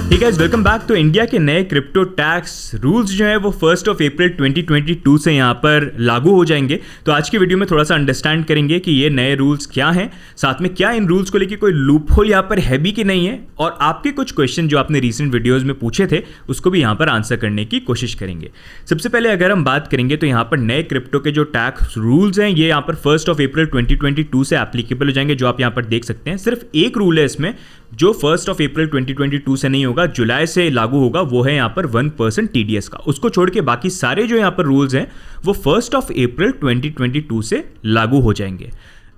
ठीक है, welcome back. तो इंडिया के नए क्रिप्टो टैक्स रूल्स जो है वो 1 अप्रैल 2022 से यहाँ पर लागू हो जाएंगे। तो आज की वीडियो में थोड़ा सा अंडरस्टैंड करेंगे कि ये नए रूल्स क्या हैं, साथ में क्या इन रूल्स को लेके कोई लूप होल यहाँ पर है भी कि नहीं है, और आपके कुछ क्वेश्चन जो आपने रिसेंट वीडियोज में पूछे थे उसको भी यहाँ पर आंसर करने की कोशिश करेंगे। सबसे पहले अगर हम बात करेंगे तो यहाँ पर नए क्रिप्टो के जो टैक्स रूल्स हैं ये यहाँ पर 1 अप्रैल 2022 से एप्लीकेबल हो जाएंगे, जो आप यहाँ पर देख सकते हैं। सिर्फ एक रूल है इसमें जो 1 अप्रैल 2022 से नहीं होगा, जुलाई से लागू होगा, वो है यहाँ पर 1% TDS का। उसको छोड़ के बाकी सारे जो यहाँ पर रूल्स हैं वो 1 अप्रैल 2022 से लागू हो जाएंगे।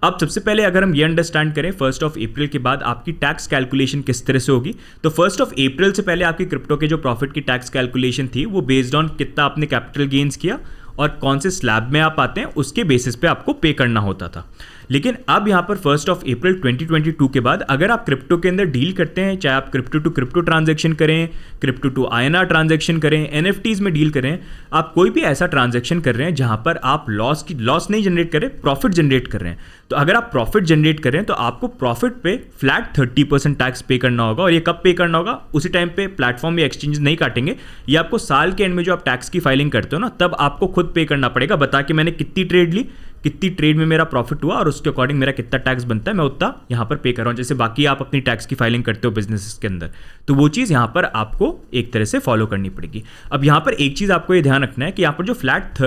अब सबसे पहले अगर हम ये अंडरस्टैंड करें 1 अप्रैल के बाद आपकी टैक्स कैलकुलेशन किस तरह से होगी, तो 1 अप्रैल से पहले आपकी क्रिप्टो के जो प्रॉफिट की टैक्स कैलकुलेशन थी वो बेस्ड ऑन कितना आपने कैपिटल गेन्स किया और कौन से स्लैब में आप आते हैं उसके बेसिस पे आपको पे करना होता था। लेकिन अब यहाँ पर 1 अप्रैल 2022 के बाद अगर आप क्रिप्टो के अंदर डील करते हैं, चाहे आप क्रिप्टो टू क्रिप्टो ट्रांजैक्शन करें, क्रिप्टो टू INR ट्रांजैक्शन करें, NFTs में डील करें, आप कोई भी ऐसा ट्रांजैक्शन कर रहे हैं जहाँ पर आप लॉस नहीं जनरेट कर रहे, प्रॉफिट जनरेट कर रहे हैं, तो अगर आप प्रॉफिट जनरेट कर रहे हैं तो आपको प्रॉफिट पे फ्लैट 30% टैक्स पे करना होगा। और ये कब पे करना होगा, उसी टाइम पे प्लेटफॉर्म या एक्सचेंज नहीं काटेंगे, ये आपको साल के एंड में जो आप टैक्स की फाइलिंग करते हो ना, तब आपको खुद पे करना पड़ेगा, बता के मैंने कितनी ट्रेड ली, कितनी ट्रेड में मेरा प्रॉफिट हुआ और उसके अकॉर्डिंग मेरा कितना टैक्स बनता है, मैं उतना यहाँ पर पे कर रहा हूँ। जैसे बाकी आप अपनी टैक्स की फाइलिंग करते हो बिजनेस के अंदर, तो वो चीज़ यहाँ पर आपको एक तरह से फॉलो करनी पड़ेगी। अब यहाँ पर एक चीज़ आपको ये ध्यान रखना है कि यहाँ पर जो फ्लैट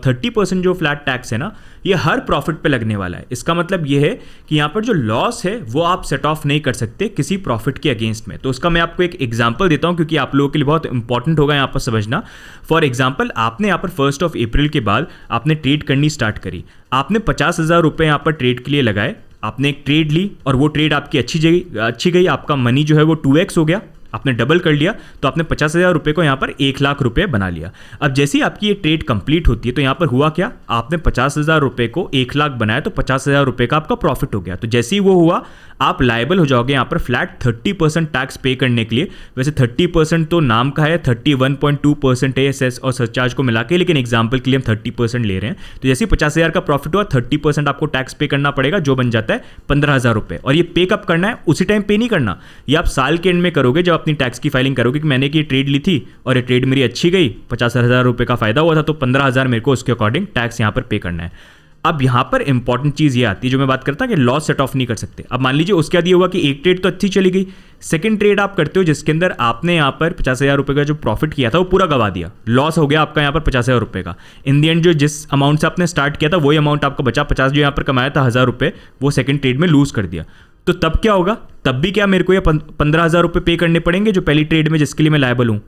30% जो फ्लैट टैक्स है ना, ये हर प्रॉफिट पे लगने वाला है। इसका मतलब ये है कि यहाँ पर जो लॉस है वो आप सेट ऑफ नहीं कर सकते किसी प्रॉफिट के अगेंस्ट में। तो उसका मैं आपको एक एग्जांपल देता हूँ क्योंकि आप लोगों के लिए बहुत इंपॉर्टेंट होगा यहाँ पर समझना। फॉर एग्जांपल, आपने यहाँ पर 1 अप्रैल के बाद आपने ट्रेड करनी स्टार्ट करी, आपने 50,000 रुपये यहाँ पर ट्रेड के लिए लगाए, आपने एक ट्रेड ली और वो ट्रेड आपकी अच्छी गई, आपका मनी जो है वो 2x हो गया, आपने डबल कर लिया, तो आपने 50,000 रुपये को यहाँ पर 1,00,000 रुपये बना लिया। अब जैसे ही आपकी ये ट्रेड कंप्लीट होती है तो यहाँ पर हुआ क्या, आपने 50,000 रुपये को 1,00,000 बनाया तो 50,000 रुपये का आपका प्रॉफिट हो गया। तो जैसे ही वो हुआ आप लायबल हो जाओगे यहाँ पर फ्लैट 30% टैक्स पे करने के लिए। वैसे 30% तो नाम का है, 31.2% है सेस और सरचार्ज को मिला के, लेकिन एग्जाम्पल के लिए हम 30% ले रहे हैं। तो जैसे 50,000 का प्रॉफिट हुआ 30% आपको टैक्स पे करना पड़ेगा, जो बन जाता है 15,000 रुपये। और ये पे कब करना है, उसी टाइम पे नहीं करना, ये आप साल के एंड में करोगे जब अपनी टैक्स की फाइलिंग करोगे कि मैंने ये ट्रेड ली थी और ये ट्रेड मेरी अच्छी गई, 50,000 रुपये का फायदा हुआ था, तो 15,000 मेरे को उसके अकॉर्डिंग टैक्स यहाँ पर पे करना है। अब यहाँ पर इंपॉर्टेंट चीज़ ये आती है जो मैं बात करता कि लॉस सेट ऑफ नहीं कर सकते। अब मान लीजिए उसके बाद ये हुआ कि एक ट्रेड तो अच्छी चली गई, सेकंड ट्रेड आप करते हो जिसके अंदर आपने यहाँ पर 50,000 रुपये का जो प्रॉफिट किया था वो पूरा गवा दिया, लॉस हो गया आपका यहाँ पर 50,000 रुपये का। इन दी एंड जो जिस अमाउंट से आपने स्टार्ट किया था वही अमाउंट आपको बचा, 50 जो यहाँ पर कमाया था 1,000 रुपये, वो सेकंड ट्रेड में लूज कर दिया। तो तब क्या होगा, तब भी क्या मेरे को ये 15,000 रुपये पे करने पड़ेंगे जो पहली ट्रेड में जिसके लिए मैं लायबल हूँ?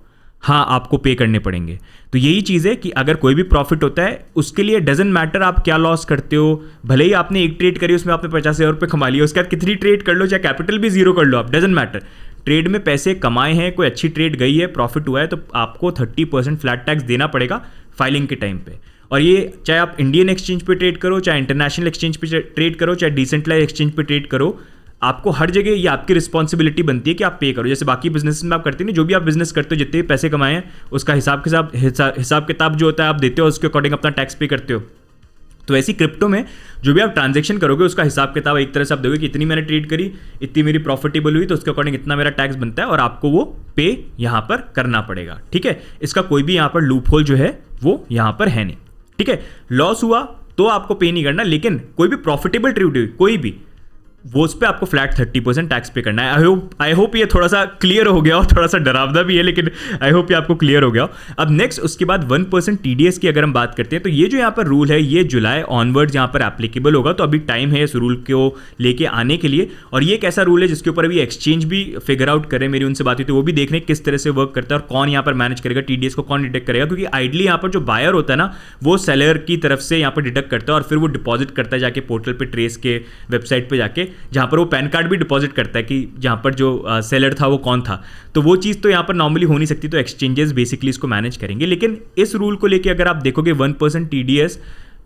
हाँ, आपको पे करने पड़ेंगे। तो यही चीज़ है कि अगर कोई भी प्रॉफिट होता है उसके लिए डजेंट मैटर आप क्या लॉस करते हो, भले ही आपने एक ट्रेड करी उसमें आपने 50,000 रुपये कमा लिया, उसके बाद कितनी ट्रेड कर लो, चाहे कैपिटल भी जीरो कर लो आप, डजेंट मैटर, ट्रेड में पैसे कमाए हैं, कोई अच्छी ट्रेड गई है, प्रॉफिट हुआ है, तो आपको 30% फ्लैट टैक्स देना पड़ेगा फाइलिंग के टाइम पे। और ये चाहे आप इंडियन एक्सचेंज पे ट्रेड करो, चाहे इंटरनेशनल एक्सचेंज पे ट्रेड करो, चाहे डिसेंट्रलाइज्ड एक्सचेंज पे ट्रेड करो, आपको हर जगह ये आपकी रिस्पॉन्सिबिलिटी बनती है कि आप पे करो। जैसे बाकी बिजनेस में आप करते नहीं, जो भी आप बिजनेस करते हो जितने भी पैसे कमाए हैं उसका हिसाब किताब जो होता है आप देते हो, उसके अकॉर्डिंग अपना टैक्स पे करते हो। तो ऐसी क्रिप्टो में जो भी आप ट्रांजैक्शन करोगे उसका हिसाब किताब एक तरह से आप दोगे कि इतनी मैंने ट्रेड करी, इतनी मेरी प्रॉफिटेबल हुई, तो उसके अकॉर्डिंग इतना मेरा टैक्स बनता है और आपको वो पे यहाँ पर करना पड़ेगा। ठीक है, इसका कोई भी यहाँ पर लूप होल जो है वो यहाँ पर है नहीं। ठीक है, लॉस हुआ तो आपको पे नहीं करना, लेकिन कोई भी प्रॉफिटेबल ट्रेड हुई कोई भी, वो उस पर आपको फ्लैट 30% टैक्स पे करना है। आई होप ये थोड़ा सा क्लियर हो गया हो, थोड़ा सा डरावना भी है लेकिन आई होप ये आपको क्लियर हो गया हो। अब नेक्स्ट उसके बाद 1% TDS की अगर हम बात करते हैं तो ये जो यहाँ पर रूल है ये जुलाई ऑनवर्ड्स यहाँ पर एप्लीकेबल होगा। तो अभी टाइम है इस रूल को लेके आने के लिए, और ये एक ऐसा रूल है जिसके ऊपर अभी एक्सचेंज भी फिगर आउट करे, मेरी उनसे बात हुई तो वो भी देख रहे हैं किस तरह से वर्क करता है और कौन यहाँ पर मैनेज करेगा, TDS को कौन डिटेक्ट करेगा, क्योंकि आइडली यहाँ पर जो बायर होता है ना वो सेलर की तरफ से यहाँ पर डिटेक्ट करता है और फिर वो डिपॉजिट करता है जाके पोर्टल पर, ट्रेस के वेबसाइट पर जाके, जहाँ पर वो पैन कार्ड भी डिपॉजिट करता है कि जहाँ पर जो सेलर था वो कौन था। तो वो चीज़ तो यहाँ पर नॉर्मली हो नहीं सकती, तो एक्सचेंजेस बेसिकली इसको मैनेज करेंगे। लेकिन इस रूल को लेके अगर आप देखोगे 1% TDS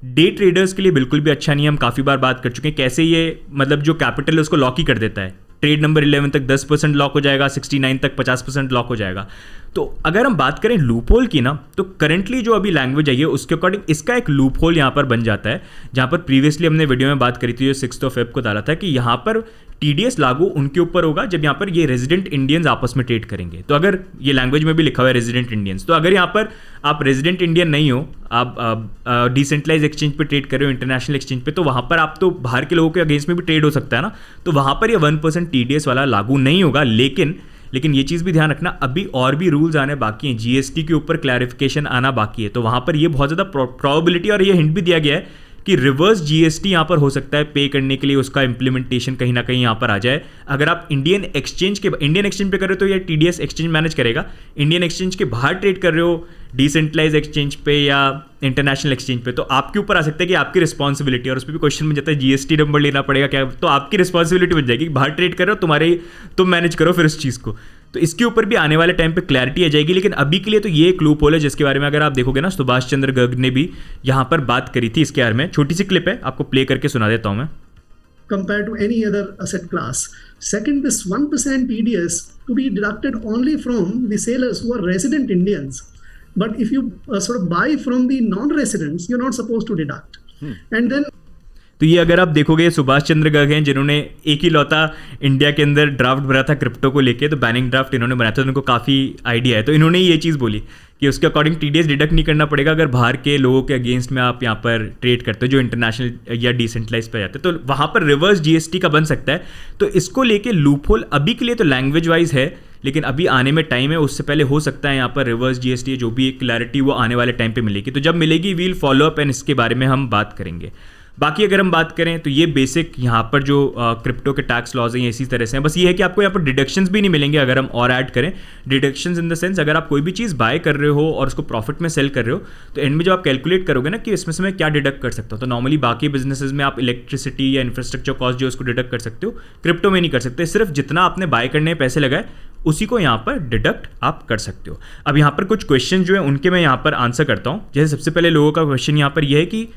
डे ट्रेडर्स के लिए बिल्कुल भी अच्छा नहीं है। हम काफ़ी बार बात कर चुके हैं कैसे ये मतलब जो कैपिटल है उसको लॉक ही कर देता है। ट्रेड नंबर 11 तक 10% लॉक हो जाएगा, 69 तक 50% लॉक हो जाएगा। तो अगर हम बात करें लूप होल की ना, तो करंटली जो अभी लैंग्वेज आई है उसके अकॉर्डिंग इसका एक लूप होल यहाँ पर बन जाता है, जहाँ पर प्रीवियसली हमने वीडियो में बात करी थी जो 6 फेब को डाला था कि यहाँ पर टीडीएस लागू उनके ऊपर होगा जब यहाँ पर ये रेजिडेंट इंडियंस आपस में ट्रेड करेंगे। तो अगर ये लैंग्वेज में भी लिखा हुआ है रेजिडेंट इंडियंस, तो अगर यहाँ पर आप रेजिडेंट इंडियन नहीं हो, आप डिसेंट्रलाइज एक्सचेंज पे ट्रेड कर रहे हो, इंटरनेशनल एक्सचेंज पे, तो वहाँ पर आप तो बाहर के लोगों के अगेंस्ट में भी ट्रेड हो सकता है ना, तो वहाँ पर ये 1% टीडीएस वाला लागू नहीं होगा। लेकिन ये चीज़ भी ध्यान रखना, अभी और भी रूल्स आने बाकी हैं, जीएसटी के ऊपर क्लैरिफिकेशन आना बाकी है, तो वहाँ पर ये बहुत ज़्यादा प्रोबेबिलिटी और ये हिंट भी दिया गया है कि रिवर्स जीएसटी यहाँ पर हो सकता है पे करने के लिए, उसका इंप्लीमेंटेशन कहीं ना कहीं यहाँ पर आ जाए। अगर आप इंडियन एक्सचेंज पे कर रहे हो तो ये टीडीएस एक्सचेंज मैनेज करेगा, इंडियन एक्सचेंज के बाहर ट्रेड कर रहे हो डिसेंट्रलाइज एक्सचेंज पे या इंटरनेशनल एक्सचेंज पे, तो आपके ऊपर आ सकता है कि आपकी रिस्पॉन्सिबिलिटी, और उस पर भी क्वेश्चन बन जाता है जीएसटी नंबर लेना पड़ेगा क्या, तो आपकी रिस्पॉन्सिबिलिटी बन जाएगी, बाहर ट्रेड कर रहे हो तुम मैनेज करो फिर उस चीज़ को। तो इसके ऊपर भी आने वाले टाइम पे क्लैरिटी आ जाएगी, लेकिन अभी के लिए तो ये एक लूप होल है जिसके बारे में अगर आप देखोगे ना, सुभाष चंद्र गर्ग ने भी यहाँ पर बात करी थी इसके बारे में। छोटी सी क्लिप है, आपको प्ले करके सुना देता हूँ मैं। Compared to any other asset class. Second, this 1% TDS to be deducted only from the sellers who are resident Indians. But if you sort of buy from the non-residents, you're not supposed to deduct. And then तो ये अगर आप देखोगे सुभाष चंद्र गर्ग हैं जिन्होंने एक ही लौता India के अंदर ड्राफ्ट भरा था क्रिप्टो को लेके, तो बैनिंग ड्राफ्ट इन्होंने बनाया था, तो उनको काफ़ी आइडिया है। तो इन्होंने ये चीज़ बोली कि उसके अकॉर्डिंग टीडीएस डिडक्ट नहीं करना पड़ेगा अगर बाहर के लोगों के अगेंस्ट में आप यहाँ पर ट्रेड करते हो जो इंटरनेशनल या डिसेंट्रलाइज पे जाते हैं, तो वहाँ पर रिवर्स जीएसटी का बन सकता है। तो इसको लेके लूप होल अभी के लिए तो लैंग्वेज वाइज है, लेकिन अभी आने में टाइम है, उससे पहले हो सकता है यहाँ पर रिवर्स जीएसटी जो भी एक क्लैरिटी वो आने वाले टाइम पे मिलेगी। तो जब मिलेगी वील फॉलो अप एंड इसके बारे में हम बात करेंगे। बाकी अगर हम बात करें तो ये बेसिक यहाँ पर जो क्रिप्टो के टैक्स लॉज हैं इसी तरह से हैं, बस ये है कि आपको यहाँ पर डिडक्शंस भी नहीं मिलेंगे अगर हम और ऐड करें। डिडक्शंस इन द सेंस अगर आप कोई भी चीज़ बाय कर रहे हो और उसको प्रॉफिट में सेल कर रहे हो, तो एंड में जब आप कैलकुलेट करोगे ना कि इसमें से मैं क्या डिडक्ट कर सकता हूँ, तो नॉर्मली बाकी बिजनेसेस में आप इलेक्ट्रिसिटी या इंफ्रास्ट्रक्चर कॉस्ट जो उसको डिडक्ट कर सकते हो, क्रिप्टो में नहीं कर सकते। सिर्फ जितना आपने बाय करने में पैसे लगाए उसी को यहाँ पर डिडक्ट आप कर सकते हो। अब यहाँ पर कुछ क्वेश्चन जो है उनके मैं यहाँ पर आंसर करता हूँ। जैसे सबसे पहले लोगों का क्वेश्चन यहाँ पर यह है कि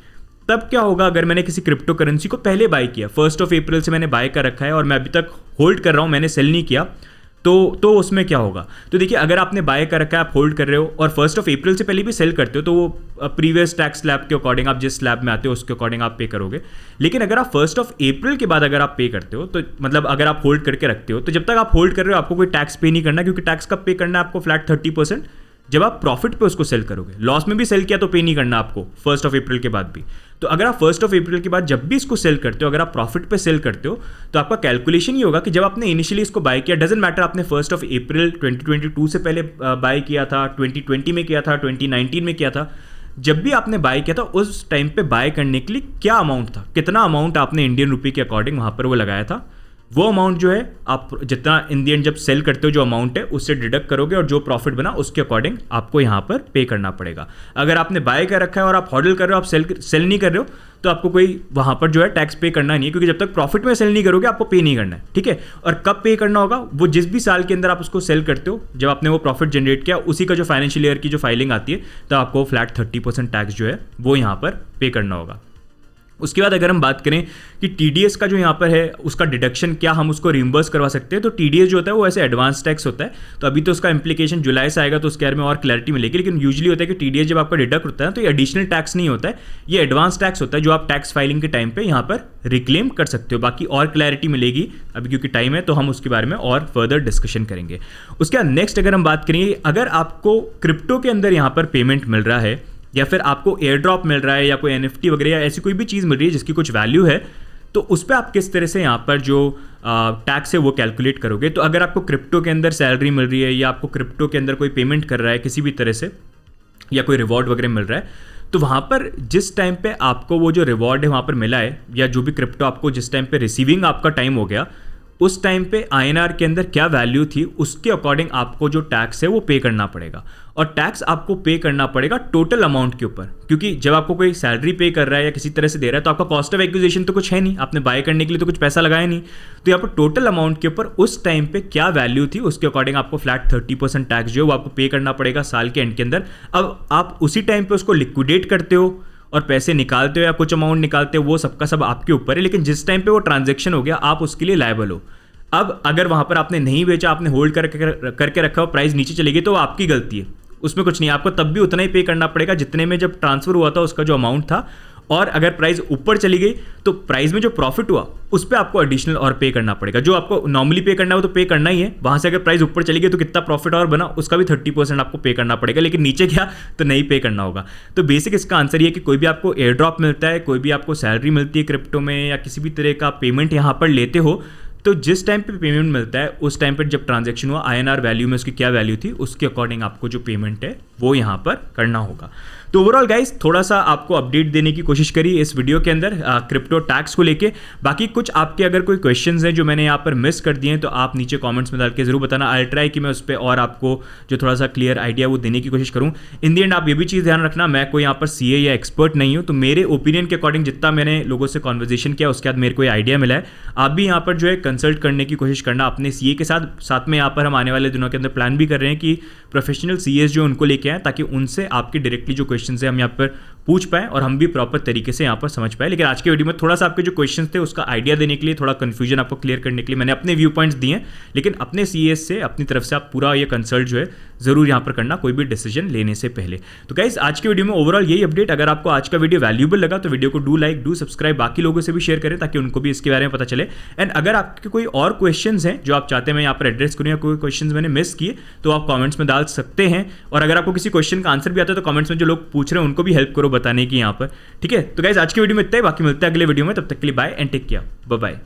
तब क्या होगा अगर मैंने किसी क्रिप्टो करेंसी को पहले बाय किया, 1 अप्रैल से मैंने बाय कर रखा है और मैं अभी तक होल्ड कर रहा हूँ, मैंने सेल नहीं किया, तो उसमें क्या होगा। तो देखिए अगर आपने बाय कर रखा है, आप होल्ड कर रहे हो और 1 अप्रैल से पहले भी सेल करते हो, तो वो प्रीवियस टैक्स स्लैब के अकॉर्डिंग आप जिस स्लैब में आते हो उसके अकॉर्डिंग आप पे करोगे। लेकिन अगर आप 1 अप्रैल के बाद अगर आप पे करते हो, तो मतलब अगर आप होल्ड करके रखते हो, तो जब तक आप होल्ड कर रहे हो आपको कोई टैक्स पे नहीं करना, क्योंकि टैक्स कब पे करना है आपको, फ्लैट 30% जब आप प्रॉफिट पे उसको सेल करोगे। लॉस में भी सेल किया तो पे नहीं करना आपको 1 अप्रैल के बाद भी। तो अगर आप 1 अप्रैल के बाद जब भी इसको सेल करते हो, अगर आप प्रॉफिट पे सेल करते हो, तो आपका कैलकुलेशन ये होगा कि जब आपने इनिशियली इसको बाय किया, डजेंट मैटर आपने 1 अप्रैल 2022 से पहले बाय किया था, 2020 में किया था, 2019 में किया था, जब भी आपने बाय किया था उस टाइम पे बाय करने के लिए क्या अमाउंट था, कितना अमाउंट आपने इंडियन रुपये के अकॉर्डिंग वहाँ पर वो लगाया था, वो अमाउंट जो है आप जितना इन दी एंड जब सेल करते हो जो अमाउंट है उससे डिडक्ट करोगे और जो प्रॉफिट बना उसके अकॉर्डिंग आपको यहाँ पर पे करना पड़ेगा। अगर आपने बाय कर रखा है और आप हॉडल कर रहे हो, आप सेल नहीं कर रहे हो, तो आपको कोई वहाँ पर जो है टैक्स पे करना नहीं है, क्योंकि जब तक प्रॉफिट में सेल नहीं करोगे आपको पे नहीं करना है, ठीक है। और कब पे करना होगा, वो जिस भी साल के अंदर आप उसको सेल करते हो, जब आपने वो प्रॉफिट जनरेट किया उसी का जो फाइनेंशियल ईयर की जो फाइलिंग आती है, तो आपको फ्लैट 30% टैक्स जो है वो यहाँ पर पे करना होगा। उसके बाद अगर हम बात करें कि टीडीएस का जो यहाँ पर है उसका डिडक्शन क्या हम उसको रिम्बर्स करवा सकते हैं, तो टीडीएस जो होता है वो ऐसे एडवांस टैक्स होता है, तो अभी तो उसका इंप्लीकेशन जुलाई से आएगा तो उसके बारे में और क्लैरिटी मिलेगी। लेकिन यूजुअली होता है कि टीडीएस जब आपका डिडक्ट होता है तो ये एडिशनल टैक्स नहीं होता है, ये एडवांस टैक्स होता है जो आप टैक्स फाइलिंग के टाइम पे यहाँ पर रिक्लेम कर सकते हो। बाकी और क्लैरिटी मिलेगी अभी क्योंकि टाइम है, तो हम उसके बारे में और फर्दर डिस्कशन करेंगे। उसके बाद नेक्स्ट अगर हम बात करेंगे, अगर आपको क्रिप्टो के अंदर यहाँ पर पेमेंट मिल रहा है या फिर आपको एयर ड्रॉप मिल रहा है या कोई एनएफटी वगैरह या ऐसी कोई भी चीज़ मिल रही है जिसकी कुछ वैल्यू है, तो उस पर आप किस तरह से यहाँ पर जो टैक्स है वो कैलकुलेट करोगे। तो अगर आपको क्रिप्टो के अंदर सैलरी मिल रही है या आपको क्रिप्टो के अंदर कोई पेमेंट कर रहा है किसी भी तरह से या कोई रिवॉर्ड वगैरह मिल रहा है, तो वहाँ पर जिस टाइम पे आपको वो जो रिवॉर्ड है वहाँ पर मिला है या जो भी क्रिप्टो आपको जिस टाइम पे रिसीविंग आपका टाइम हो गया, उस टाइम पे आईएनआर के अंदर क्या वैल्यू थी उसके अकॉर्डिंग आपको जो टैक्स है वो पे करना पड़ेगा। और टैक्स आपको पे करना पड़ेगा टोटल अमाउंट के ऊपर, क्योंकि जब आपको कोई सैलरी पे कर रहा है या किसी तरह से दे रहा है तो आपका कॉस्ट ऑफ एक्विजिशन तो कुछ है नहीं, आपने बाय करने के लिए तो कुछ पैसा लगाया नहीं। तो यहाँ पर टोटल अमाउंट के ऊपर उस टाइम पे क्या वैल्यू थी उसके अकॉर्डिंग आपको फ्लैट 30% टैक्स जो है वो आपको पे करना पड़ेगा साल के एंड के अंदर। अब आप उसी टाइम पे उसको लिक्विडेट करते हो और पैसे निकालते हो या कुछ अमाउंट निकालते हो, वो सबका सब आपके ऊपर है। लेकिन जिस टाइम पे वो ट्रांजैक्शन हो गया आप उसके लिए लायबल हो। अब अगर वहाँ पर आपने नहीं बेचा, आपने होल्ड करके रखा और प्राइस नीचे चली गई तो वो आपकी गलती है, उसमें कुछ नहीं, आपको तब भी उतना ही पे करना पड़ेगा जितने में जब ट्रांसफर हुआ था उसका जो अमाउंट था। और अगर प्राइस ऊपर चली गई तो प्राइस में जो प्रॉफिट हुआ उस पर आपको एडिशनल और पे करना पड़ेगा। जो आपको नॉर्मली पे करना है वो तो पे करना ही है, वहाँ से अगर प्राइस ऊपर चली गई तो कितना प्रॉफिट और बना उसका भी 30% आपको पे करना पड़ेगा, लेकिन नीचे गया तो नहीं पे करना होगा। तो बेसिक इसका आंसर ये कि कोई भी आपको एयर ड्रॉप मिलता है, कोई भी आपको सैलरी मिलती है क्रिप्टो में, या किसी भी तरह का पेमेंट यहाँ पर लेते हो, तो जिस टाइम पे पेमेंट मिलता है उस टाइम पर जब ट्रांजैक्शन हुआ INR वैल्यू में उसकी क्या वैल्यू थी उसके अकॉर्डिंग आपको जो पेमेंट है वो यहाँ पर करना होगा। तो ओवरऑल गाइस थोड़ा सा आपको अपडेट देने की कोशिश करी इस वीडियो के अंदर क्रिप्टो टैक्स को लेके। बाकी कुछ आपके अगर कोई क्वेश्चंस हैं जो मैंने यहाँ पर मिस कर दिए हैं तो आप नीचे कमेंट्स में डाल के जरूर बताना। आई ट्राई कि मैं उस पर और आपको जो थोड़ा सा क्लियर आइडिया वो देने की कोशिश करूँ। इन दी एंड आप ये भी चीज़ ध्यान रखना, मैं कोई यहाँ पर CA या एक्सपर्ट नहीं हूँ, तो मेरे ओपिनियन के अकॉर्डिंग जितना मैंने लोगों से कॉन्वर्जेशन किया उसके बाद मेरे को आइडिया मिला है। आप भी यहाँ पर जो है कंसल्ट करने की कोशिश करना अपने CA के साथ में यहाँ पर हम आने वाले दिनों के अंदर प्लान भी कर रहे हैं कि प्रोफेशनल CAs जो उनको लेके आए ताकि उनसे आपके डायरेक्टली जो क्वेश्चन है हम यहाँ पर पूछ पाए और हम भी प्रॉपर तरीके से यहाँ पर समझ पाए। लेकिन आज के वीडियो में थोड़ा सा आपके जो क्वेश्चंस थे उसका आइडिया देने के लिए, थोड़ा कंफ्यूजन आपको क्लियर करने के लिए मैंने अपने व्यू पॉइंट्स दिए, लेकिन अपने CAs से अपनी तरफ से आप पूरा ये कंसल्ट जो है जरूर यहाँ पर करना कोई भी डिसीजन लेने से पहले। तो गाइस आज के वीडियो में ओवरऑल यही अपडेट। अगर आपको आज का वीडियो वैल्यूएबल लगा तो वीडियो को डू लाइक, डू सब्सक्राइब, बाकी लोगों से भी शेयर करें ताकि उनको भी इसके बारे में पता चले। एंड अगर आपके कोई और क्वेश्चंस हैं जो आप चाहते हैं मैं यहाँ पर एड्रेस करूँ या कोई क्वेश्चंस मैंने मिस किए तो आप कमेंट्स में डाल सकते हैं। और अगर आपको किसी क्वेश्चन का आंसर भी आता है तो कमेंट्स में जो लोग पूछ रहे हैं उनको भी हेल्प करो बताने की यहाँ पर, ठीक है। तो गाइस आज की वीडियो में इतना ही, बाकी मिलते हैं अगले वीडियो में, तब तक के लिए bye and take care, bye bye.